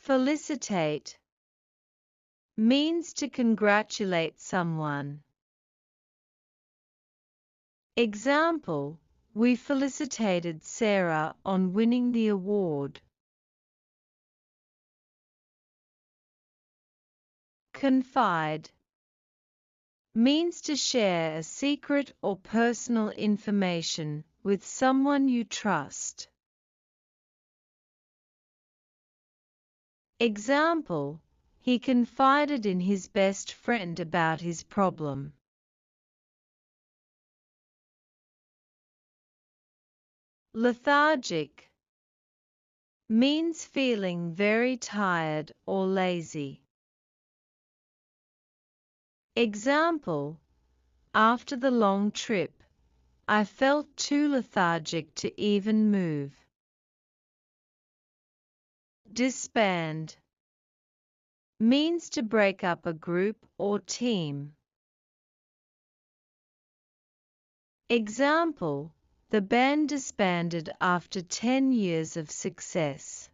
Felicitate means to congratulate someone. Example: we felicitated Sarah on winning the award. Confide means to share a secret or personal information with someone you trust. Example: he confided in his best friend about his problem. Lethargic means feeling very tired or lazy. Example: after the long trip, I felt too lethargic to even move. Disband means to break up a group or team. Example: the band disbanded after 10 years of success.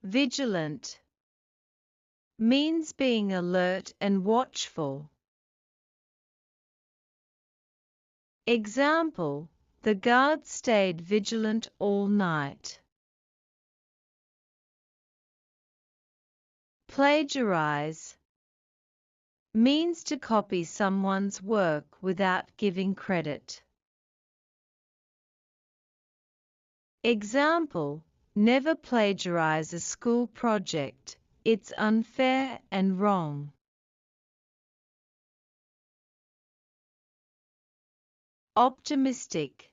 Vigilant means being alert and watchful. Example: the guard stayed vigilant all night. Plagiarize means to copy someone's work without giving credit. Example: never plagiarize a school project, it's unfair and wrong. Optimistic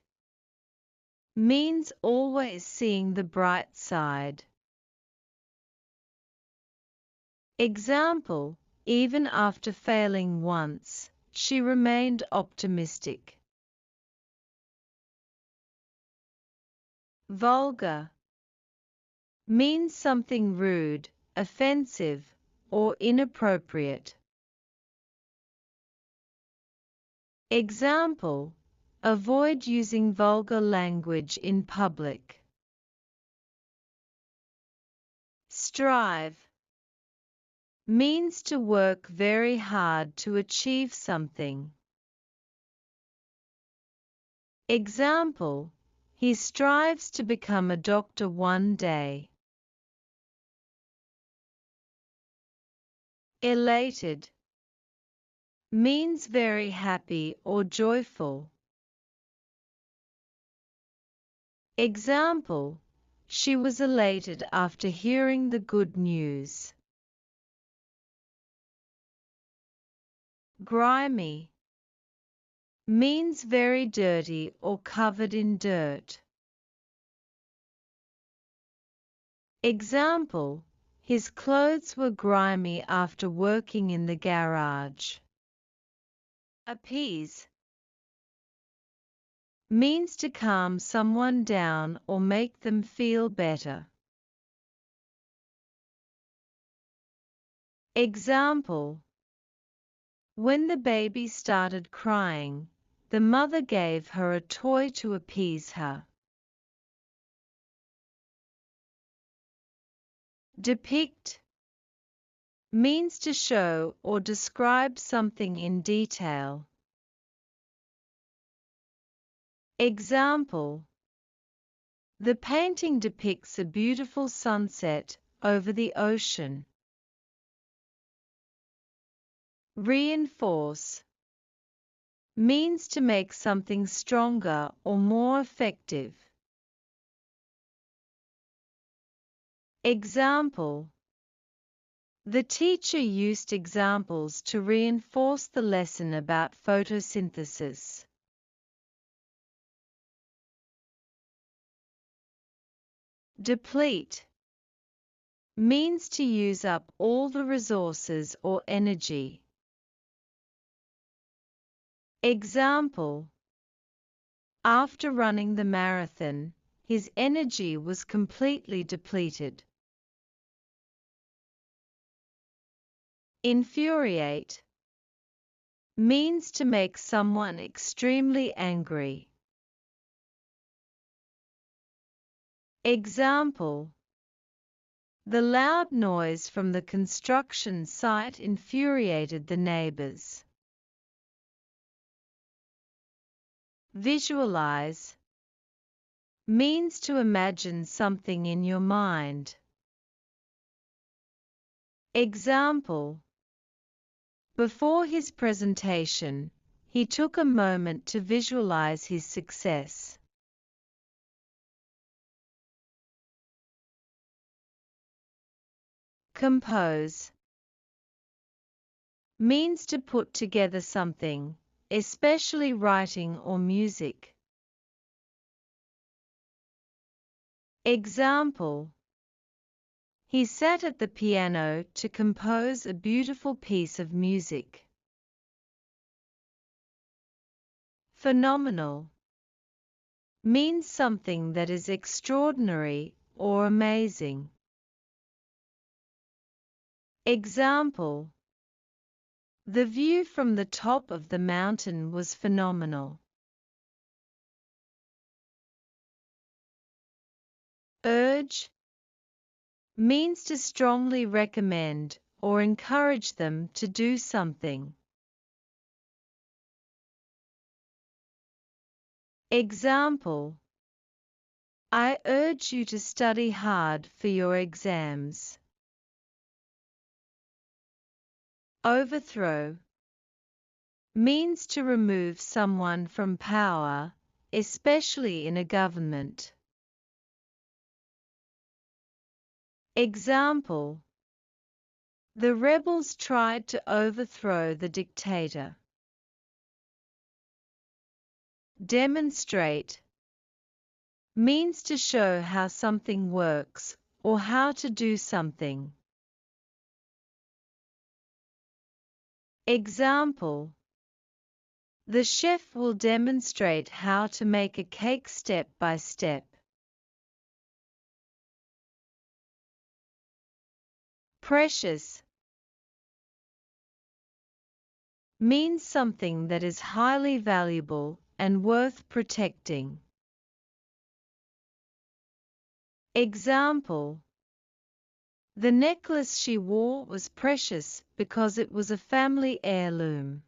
means always seeing the bright side. Example: even after failing once, she remained optimistic. Vulgar means something rude, offensive, or inappropriate. Example: avoid using vulgar language in public. Strive means to work very hard to achieve something. Example: he strives to become a doctor one day. Elated means very happy or joyful. Example: she was elated after hearing the good news. Grimy means very dirty or covered in dirt. Example: his clothes were grimy after working in the garage. Appease means to calm someone down or make them feel better. Example: when the baby started crying, the mother gave her a toy to appease her. Depict means to show or describe something in detail. Example: the painting depicts a beautiful sunset over the ocean. Reinforce means to make something stronger or more effective. Example: the teacher used examples to reinforce the lesson about photosynthesis. Deplete means to use up all the resources or energy. Example: after running the marathon, his energy was completely depleted. Infuriate means to make someone extremely angry. Example: the loud noise from the construction site infuriated the neighbors. Visualize means to imagine something in your mind. Example: before his presentation, he took a moment to visualize his success. Compose means to put together something, especially writing or music. Example: he sat at the piano to compose a beautiful piece of music. Phenomenal means something that is extraordinary or amazing. Example: the view from the top of the mountain was phenomenal. Urge means to strongly recommend or encourage them to do something. Example: I urge you to study hard for your exams. Overthrow means to remove someone from power, especially in a government. Example: the rebels tried to overthrow the dictator. Demonstrate means to show how something works or how to do something. Example: the chef will demonstrate how to make a cake step by step. Precious means something that is highly valuable and worth protecting. Example: the necklace she wore was precious because it was a family heirloom.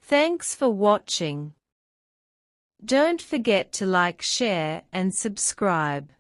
Thanks for watching. Don't forget to like, share, and subscribe.